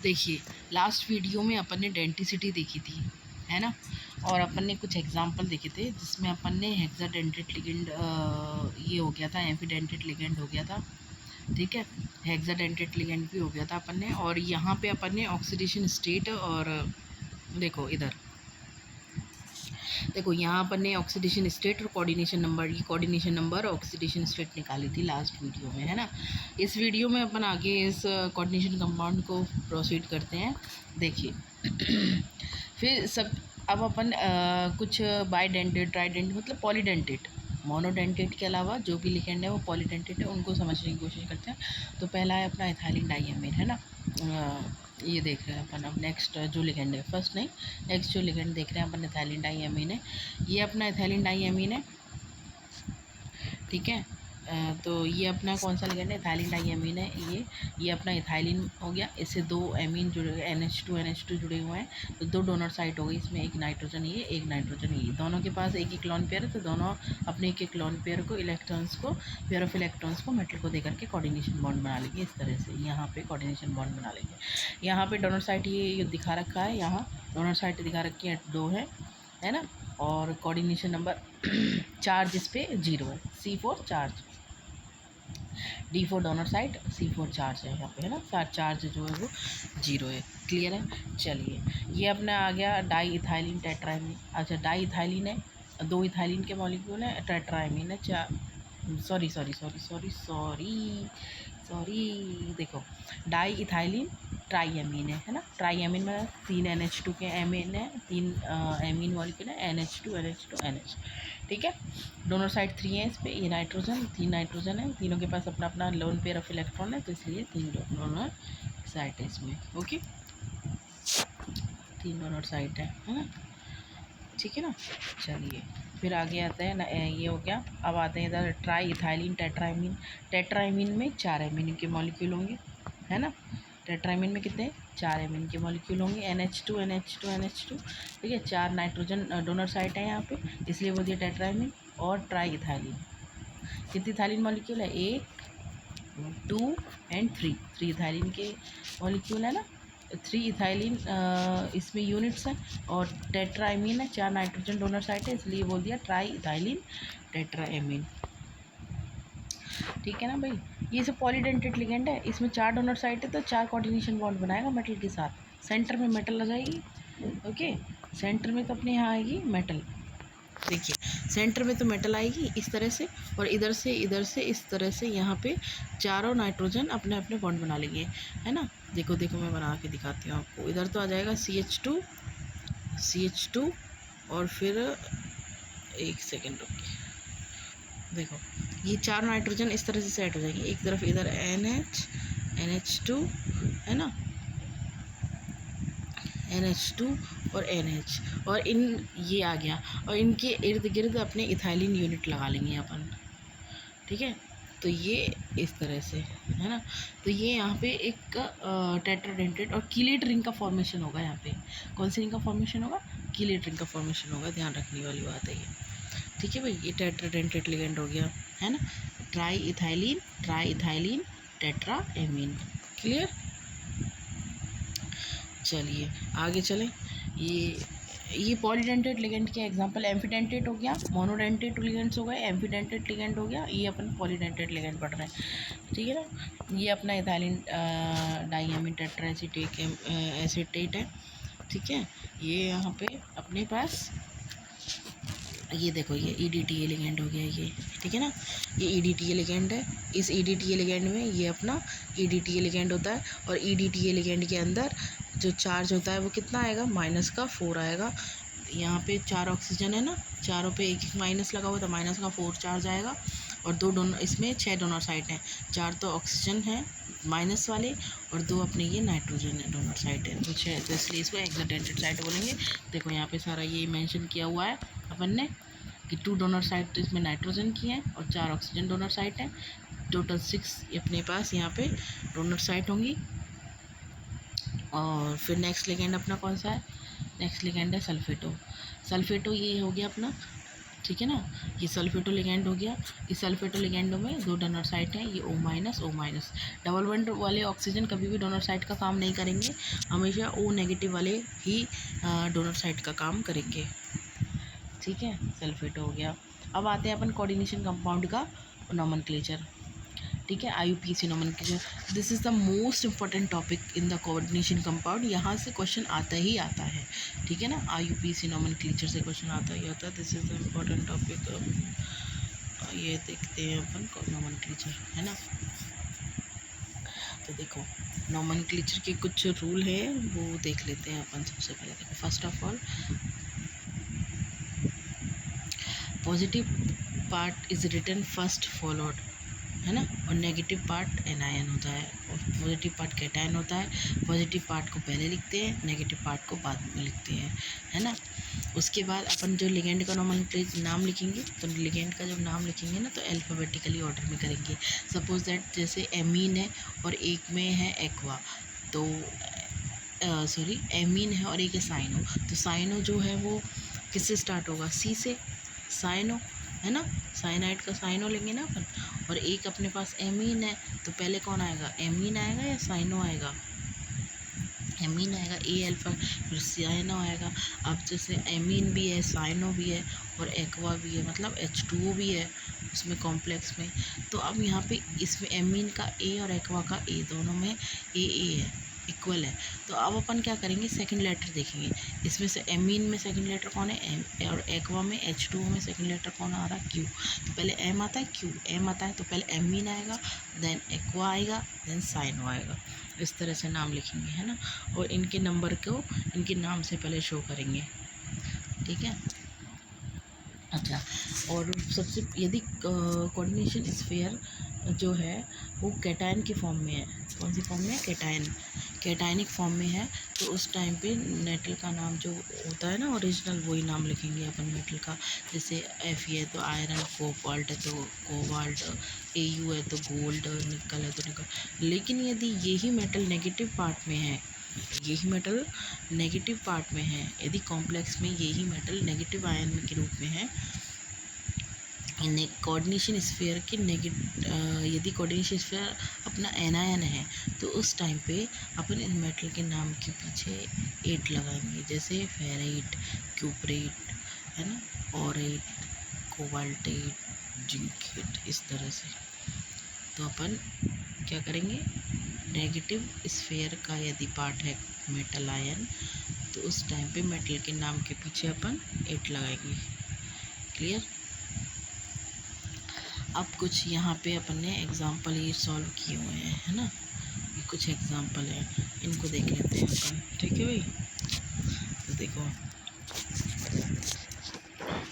देखिए, last video में अपन ने डेंटिसिटी देखी थी, है ना? और अपन ने कुछ एग्जांपल देखे थे जिसमें अपन ने हेक्साडेंटेट लिगेंड ये हो गया था, एम्फीडेंटेट लिगेंड हो गया था, ठीक है? हेक्साडेंटेट लिगेंड भी हो गया था अपन ने। और यहाँ पे अपन ने ऑक्सीडेशन स्टेट और देखो इधर देखो यहाँ पर ने ऑक्सीडेशन स्टेट और कोऑर्डिनेशन नंबर, ये कोऑर्डिनेशन नंबर ऑक्सीडेशन स्टेट निकाली थी लास्ट वीडियो में, है ना? इस वीडियो में अपन आगे इस कोऑर्डिनेशन कंपाउंड को प्रोसीड करते हैं। देखिए फिर सब अब अपन कुछ बाईडेंटेट, ट्राइडेंट मतलब पॉलीडेंटेट, मोनोडेंटेट के अलावा जो भी लिगेंड है वो पॉलीडेंटेट है, उनको समझने की कोशिश करते हैं। तो पहला है अपना इथाइलिन डाइअमीन, है ना? ये देख रहे हैं अपन। अब नेक्स्ट जो लिगेंड है, फर्स्ट नहीं, नेक्स्ट जो लिगेंड देख रहे हैं अपन इथाइलिन डाइअमीन है। ये अपना इथाइलिन डाइअमीन है, ठीक है? तो ये अपना कौन सा लिगेंड है? इथाइलिन डाइअमीन है। ये अपना इथाइलिन हो गया, इससे दो एमीन जुड़े हुए, NH2 जुड़े हुए हैं, तो दो डोनर साइट हो गई। इसमें एक नाइट्रोजन ये, एक नाइट्रोजन ये, दोनों के पास एक एक लोन पेयर है, तो दोनों अपने एक एक लोन पेयर को, इलेक्ट्रॉन्स को, पेयर ऑफ इलेक्ट्रॉन्स को मेटल को देकर के कोऑर्डिनेशन बॉन्ड बना लेंगे। इस तरह से यहाँ पे कोऑर्डिनेशन बॉन्ड बना लेंगे। यहाँ पे डोनर साइट ये दिखा रखा है, यहाँ डोनर साइट दिखा रखी है, 2 है ना? और कोऑर्डिनेशन नंबर चार्ज इस पे 0 है, C4 charge, D4 donor side, C4 charge है यहाँ पे, है ना? चार्ज जो है वो 0 है। क्लियर है? चलिए, ये अपना आ गया डाई इथाइलिन टेट्राइमीन। अच्छा, डाई इथाइलिन है, 2 इथाइलिन के मॉलिक्यूल है, टेट्राइमीन है, सॉरी, देखो डाई इथाइलिन ट्राइएमीन है ना? ट्राइएमीन में 3 NH2 के एमीन है, 3 एमीन मॉलिक्यूल है, NH2, ठीक है? डोनर साइड 3 है इस पर, ये नाइट्रोजन, 3 नाइट्रोजन है, तीनों के पास अपना अपना लोन पेयर ऑफ इलेक्ट्रॉन है, तो इसलिए 3 डोनर साइट है इसमें। ओके, 3 डोनर साइट है ना? ठीक है ना? चलिए, फिर आगे आता है ना, ये हो गया। अब आते हैं इधर ट्राई इथाइलिन टेट्राइमीन। टेट्राइमीन में 4 एमीन के मॉलिक्यूल होंगे, है ना? टेट्राइमीन में कितने? 4 एमीन के मॉलिक्यूल होंगे, NH2, ठीक है? 4 नाइट्रोजन डोनर साइट है यहाँ पे, इसलिए वो दिया टेट्राइमीन। और ट्राई इथाइलिन, कितनी इथाइलिन मॉलिक्यूल है? 1, 2 एंड 3 इथाइलिन के मॉलिक्यूल है ना? 3 इथाइलिन इसमें यूनिट्स हैं, और टेट्राएमीन है, 4 नाइट्रोजन डोनर साइट है, इसलिए बोल दिया ट्राई इथाइलिन टेट्राएमीन। ठीक है ना भाई? ये सब पॉलीडेंटेट लिगेंड है, इसमें 4 डोनर साइट है, तो 4 कोऑर्डिनेशन बॉन्ड बनाएगा मेटल के साथ। सेंटर में मेटल आ जाएगी, ओके? सेंटर में तो अपने यहाँ आएगी मेटल। देखिए, सेंटर में तो मेटल आएगी इस तरह से, और इधर से इस तरह से यहाँ पे चारों नाइट्रोजन अपने अपने बॉन्ड बना लेंगे, है ना? देखो मैं बना के दिखाती हूँ आपको। इधर तो आ जाएगा CH2 और फिर एक सेकेंड रुकिए, देखो ये 4 नाइट्रोजन इस तरह से सेट हो जाएंगे। एक तरफ इधर NH2 है ना, NH2 और NH, और ये आ गया, और इनके इर्द गिर्द अपने इथाइलिन यूनिट लगा लेंगे अपन, ठीक है? तो ये इस तरह से, है ना? तो ये यहाँ पे एक टेट्राडेंटेट और कीलेट रिंग का फॉर्मेशन होगा। यहाँ पे कौन सी रिंग का फॉर्मेशन होगा? कीलेट रिंग का फॉर्मेशन होगा, ध्यान रखने वाली बात है ये, ठीक है भाई? ये टेट्राडेंटेट लिगेंड हो गया, है ना? Try ethylene tetraammine. क्लियर? चलिए आगे चलें। ये पॉलीडेंटेट लिगेंड के एग्जांपल, एम्फीडेंटेट हो गया, मोनोडेंटेट लिगेंड्स हो गए, एम्फीडेंटेट लिगेंड हो गया, ये अपन पॉलीडेंटेट लिगेंड पढ़ रहे हैं, ठीक है ना? ये अपना इथाइलिन डाइअमीन टेट्राएसीटेट एसीटेट है, ठीक है? ये यहाँ पे अपने पास ये देखो, ये EDTA लिगेंड हो गया ये, ठीक है ना? ये EDTA लिगेंड है। इस EDTA लिगेंड में ये अपना EDTA लिगेंड होता है, और EDTA लिगेंड के अंदर जो चार्ज होता है वो कितना आएगा? -4 आएगा। यहाँ पे 4 ऑक्सीजन है ना, चारों पे एक एक माइनस लगा हुआ, तो -4 चार्ज आएगा। और 2 डोनर, इसमें 6 डोनर साइट हैं, 4 तो ऑक्सीजन है माइनस वाले, और 2 अपने ये नाइट्रोजन है डोनर साइट है, तो 6, तो इसलिए इसको हेक्साडेंटेट साइट बोलेंगे। देखो यहाँ पे सारा ये मेंशन किया हुआ है अपन ने कि 2 डोनर साइट तो इसमें नाइट्रोजन की हैं, और 4 ऑक्सीजन डोनर साइट हैं, टोटल 6 अपने पास यहाँ पे डोनर साइट होंगी। और फिर नेक्स्ट लिगेंड अपना कौन सा है? नेक्स्ट लिगेंड है सल्फेटो। ये हो गया अपना ठीक है ना। ये सल्फेटो लिगेंड हो गया। इस सल्फेटो लिगेंडो में 2 डोनर साइट हैं, ये O-। डबल बॉन्ड वाले ऑक्सीजन कभी भी डोनर साइट का काम नहीं करेंगे, हमेशा O- वाले ही डोनर साइट का काम करेंगे। ठीक है, सल्फेट हो गया। अब आते हैं अपन कोऑर्डिनेशन कंपाउंड का नोमेनक्लेचर। ठीक है, IUPAC nomenclature, this is the most important topic in the coordination compound. यहाँ से क्वेश्चन आता ही आता है। ठीक है ना, IUPAC नोमेनक्लेचर से क्वेश्चन आता ही आता है। This is the important topic. ये देखते हैं अपन नोमेनक्लेचर, है ना। तो देखो नोमेनक्लेचर के कुछ रूल है, वो देख लेते हैं अपन। सबसे पहले देखो, first of all positive part is written first followed, है ना, और नेगेटिव पार्ट एनायन होता है, और पॉजिटिव पार्ट कैटायन होता है। पॉजिटिव पार्ट को पहले लिखते हैं, नेगेटिव पार्ट को बाद में लिखते हैं, है ना। उसके बाद अपन जो लिगेंड का नाम लिखेंगे, तो लिगेंड का जब नाम लिखेंगे ना, तो अल्फ़ाबेटिकली ऑर्डर में करेंगे। सपोज दैट जैसे एमीन है और एक में है एक्वा, तो सॉरी एमीन है और एक है साइनो, तो साइनो जो है वो किससे स्टार्ट होगा, सी से, साइनो, है ना। साइनाइड का साइनो लेंगे ना अपन। और एक अपने पास एमीन है, तो पहले कौन आएगा, एमीन आएगा या साइनो आएगा, एमीन आएगा, ए अल्फा, फिर साइनो आएगा। अब जैसे एमीन भी है, साइनो भी है और एक्वा भी है, मतलब H2O भी है उसमें कॉम्प्लेक्स में। तो अब यहाँ पे इसमें एमीन का ए और एक्वा का ए, दोनों में ए है, इक्वल है। तो अब अपन क्या करेंगे, सेकंड लेटर देखेंगे। इसमें से एमीन में सेकंड लेटर कौन है, एम, और एक्वा में H2O में सेकंड लेटर कौन आ रहा है, क्यू। तो पहले एम आता है, क्यू, एम आता है, तो पहले एमीन आएगा, देन एक्वा आएगा, देन साइनो आएगा। इस तरह से नाम लिखेंगे, है ना। और इनके नंबर को इनके नाम से पहले शो करेंगे। ठीक है, अच्छा। और सबसे यदि कोऑर्डिनेशन स्फीयर जो है वो कैटायन के फॉर्म में है, कौन सी फॉर्म में है, कैटायन, कैटायनिक फॉर्म में है, तो उस टाइम पे मेटल का नाम जो होता है ना ओरिजिनल, वही नाम लिखेंगे अपन मेटल का। जैसे Fe है तो आयरन, कोबाल्ट है तो कोबाल्ट, Au है तो गोल्ड, निकल है तो निकल। लेकिन यदि यही मेटल नेगेटिव पार्ट में है, यही मेटल नेगेटिव पार्ट में है, यदि कॉम्प्लेक्स में यही मेटल नेगेटिव आयन के रूप में है, कोऑर्डिनेशन स्फीयर के यदि कोऑर्डिनेशन स्फीयर अपना एनायन है, तो उस टाइम पे अपन इन मेटल के नाम के पीछे 8 लगाएंगे। जैसे फेराइट, क्यूपरेट, है ना, ऑरेट, कोबाल्टेट, जिंकेट, इस तरह से। तो अपन क्या करेंगे, नेगेटिव स्फीयर का यदि पार्ट है मेटल आयन, तो उस टाइम पे मेटल के नाम के पीछे अपन 8 लगाएंगे। क्लियर। अब कुछ यहाँ पे अपन ने एग्जाम्पल ये सॉल्व किए हुए हैं, है ना, ये कुछ एग्जाम्पल हैं, इनको देख लेते हैं अपन। ठीक है भाई, तो देखो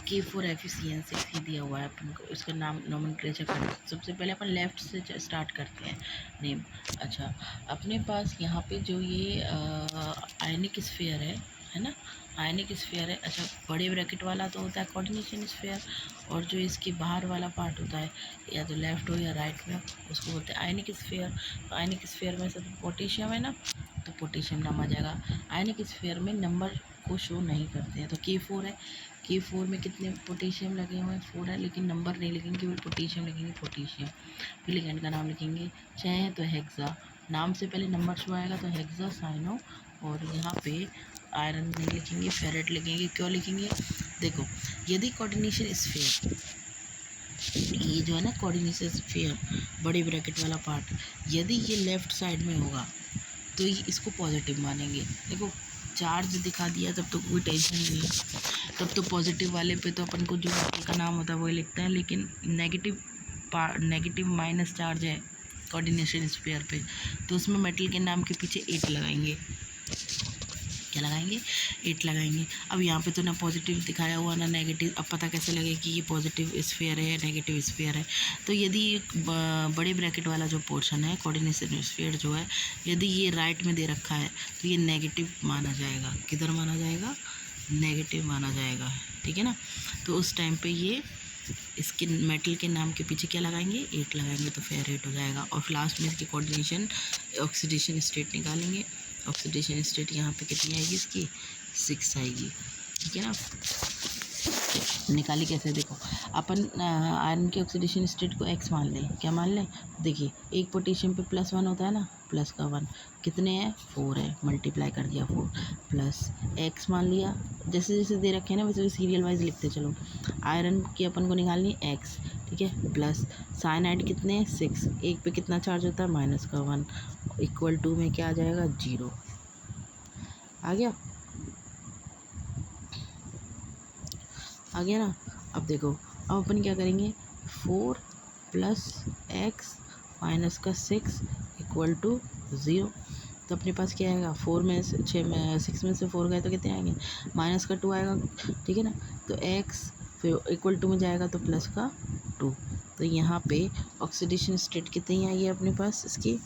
K4FeCN6 दिया हुआ है अपन को, इसका नाम नोमेनक्लेचर करना। सबसे पहले अपन लेफ़्ट से स्टार्ट करते हैं नेम। अच्छा, अपने पास यहाँ पे जो ये आयनिक स्फीयर है ना, आयनिक स्फीयर है। अच्छा, बड़े ब्रैकेट वाला तो होता है कोऑर्डिनेशन स्फीयर, और जो इसके बाहर वाला पार्ट होता है, या तो लेफ़्ट हो या राइट में, उसको बोलते हैं आयनिक स्फीयर। तो आयनिक स्फीयर में सब पोटेशियम है ना, तो पोटेशियम नाम आ जाएगा। आयनिक स्फीयर में नंबर को शो नहीं करते हैं, तो K4 है, K4 में कितने पोटेशियम लगे हुए हैं, 4 है, लेकिन नंबर नहीं लिखेंगे, केवल पोटेशियम लिखेंगे, पोटेशियम। फिर लिगेंड का नाम लिखेंगे, 6 है तो हेक्सा, नाम से पहले नंबर शो आएगा, तो हेक्सा, साइनो। और यहाँ पे आयरन नहीं लिखेंगे, फेरेट लिखेंगे। क्यों लिखेंगे, देखो यदि कोऑर्डिनेशन स्फीयर, ये जो है ना कोऑर्डिनेशन स्फीयर, बड़े ब्रैकेट वाला पार्ट, यदि ये लेफ़्ट साइड में होगा तो ये इसको पॉजिटिव मानेंगे। देखो चार्ज दिखा दिया तब तो कोई टेंशन नहीं है, तब तो पॉजिटिव वाले पे तो अपन को जो मेटल का नाम होता है वही लिखते हैं। लेकिन नेगेटिव माइनस चार्ज है कोऑर्डिनेशन स्फीयर पे, तो उसमें मेटल के नाम के पीछे 8 लगाएंगे। क्या लगाएंगे, 8 लगाएंगे। अब यहाँ पे तो ना पॉजिटिव दिखाया हुआ ना नेगेटिव, अब पता कैसे लगे कि ये पॉजिटिव स्फीयर है या नेगेटिव स्फीयर है। तो यदि बड़े ब्रैकेट वाला जो पोर्शन है कोऑर्डिनेशन स्फीयर जो है, यदि ये राइट में दे रखा है तो ये नेगेटिव माना जाएगा। किधर माना जाएगा, नेगेटिव माना जाएगा। ठीक है ना, तो उस टाइम पे ये इसके मेटल के नाम के पीछे क्या लगाएंगे, 8 लगाएंगे, तो फेरेट हो जाएगा। और लास्ट में इसकी कोऑर्डिनेशन ऑक्सीडेशन स्टेट निकालेंगे। ऑक्सीडेशन स्टेट यहाँ पे कितनी आएगी, इसकी 6 आएगी। ठीक है ना। निकाली कैसे, देखो अपन आयरन के ऑक्सीडेशन स्टेट को x मान लें। क्या मान लें, देखिए एक पोटेशियम पे +1 होता है ना, प्लस का 1 कितने हैं 4 है, मल्टीप्लाई कर दिया 4 प्लस x मान लिया। जैसे जैसे दे रखे हैं ना वैसे वैसे सीरियल वाइज लिखते चलो। आयरन की अपन को निकालनी x, ठीक है, प्लस साइनाइड कितने हैं 6, एक पे कितना चार्ज होता है -1 इक्वल टू में क्या आ जाएगा 0 आ गया ना। अब देखो अब अपन क्या करेंगे 4 प्लस x माइनस का 6 इक्वल टू 0। तो अपने पास क्या आएगा 4 में से 6 में 6 में से 4 गए तो कितने आएंगे माइनस का 2 आएगा, ठीक है ना। तो x फिर इक्वल टू में जाएगा तो प्लस का 2। तो यहाँ पे ऑक्सीडेशन स्टेट कितनी आई है अपने पास, इसकी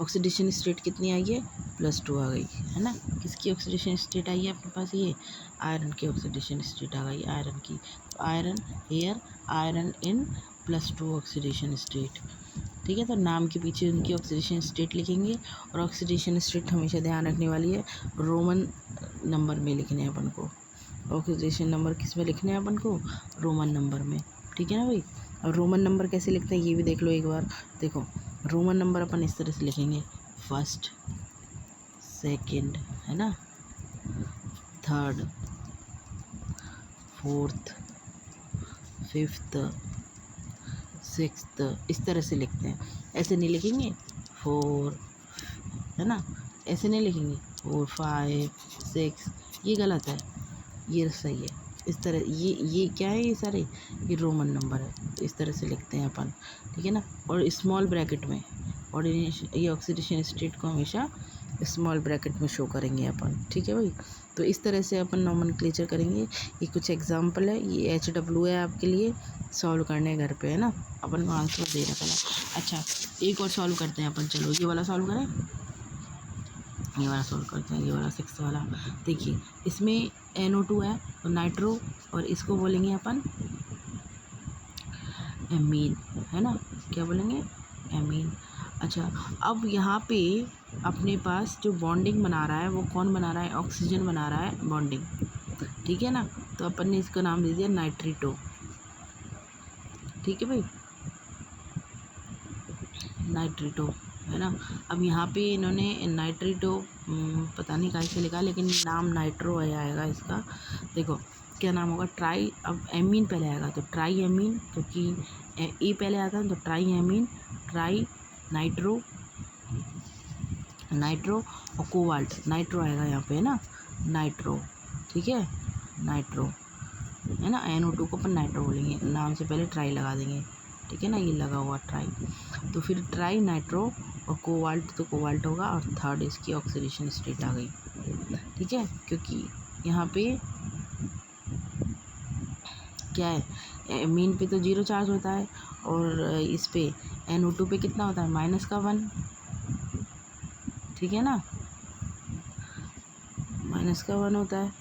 ऑक्सीडेशन स्टेट कितनी आई है +2 आ गई है ना। किसकी ऑक्सीडेशन स्टेट आई है अपने पास, ये आयरन की ऑक्सीडेशन स्टेट आ गई आयरन की। तो iron here iron in +2 oxidation state, ठीक है। तो नाम के पीछे उनकी ऑक्सीडेशन स्टेट लिखेंगे और ऑक्सीडेशन स्टेट हमेशा ध्यान रखने वाली है रोमन नंबर में लिखने हैं अपन को। ऑक्सीडेशन नंबर किस में लिखने हैं अपन को, रोमन नंबर में, ठीक है ना भाई। और रोमन नंबर कैसे लिखते हैं ये भी देख लो एक बार। देखो रोमन नंबर अपन इस तरह से लिखेंगे, फर्स्ट सेकंड है ना, थर्ड फोर्थ फिफ्थ सिक्स्थ, इस तरह से लिखते हैं। ऐसे नहीं लिखेंगे 4 है ना, ऐसे नहीं लिखेंगे 4 5 6, ये गलत है, ये सही है। इस तरह ये क्या है, ये सारे ये रोमन नंबर है, तो इस तरह से लिखते हैं अपन, ठीक है ना। और स्मॉल ब्रैकेट में ऑर्डिनेशन ये ऑक्सीडेशन स्टेट को हमेशा स्मॉल ब्रैकेट में शो करेंगे अपन, ठीक है भाई। तो इस तरह से अपन नोमेनक्लेचर करेंगे। ये कुछ एग्जांपल है, ये HW है आपके लिए सॉल्व करने घर पे, है ना। अपन को आंसर दे रखा है। अच्छा एक और सॉल्व करते हैं अपन, चलो ये वाला सॉल्व करें, ये वाला सॉल्व करते हैं, ये वाला 6 वाला। देखिए इसमें NO2 है तो नाइट्रो, और इसको बोलेंगे अपन एमीन, है ना, क्या बोलेंगे एमीन। अच्छा अब यहाँ पे अपने पास जो बॉन्डिंग बना रहा है वो कौन बना रहा है, ऑक्सीजन बना रहा है बॉन्डिंग, ठीक है ना। तो अपन ने इसका नाम दे दिया नाइट्रिटो, ठीक है भाई, नाइट्रिटो, है ना। अब यहाँ पे इन्होंने नाइट्रिटो पता नहीं कैसे लिखा, लेकिन नाम नाइट्रो है आएगा इसका। देखो क्या नाम होगा, ट्राई, अब एमीन पहले आएगा तो ट्राई एमीन, क्योंकि ए पहले आता है तो try amine, tri nitro, nitro और कोबाल्ट, नाइट्रो आएगा यहाँ पे, है ना, नाइट्रो, ठीक है, नाइट्रो, है ना। NO2 को अपन नाइट्रो बोलेंगे, नाम से पहले ट्राई लगा देंगे, ठीक है ना, ये लगा हुआ ट्राई। तो फिर ट्राई नाइट्रो और कोबाल्ट, तो कोबाल्ट होगा, और थर्ड इसकी ऑक्सीडेशन स्टेट आ गई, ठीक है। क्योंकि यहाँ पे क्या है, एमीन पे तो 0 चार्ज होता है, और इस पे NO2 पे कितना होता है -1, ठीक है ना, -1 होता है।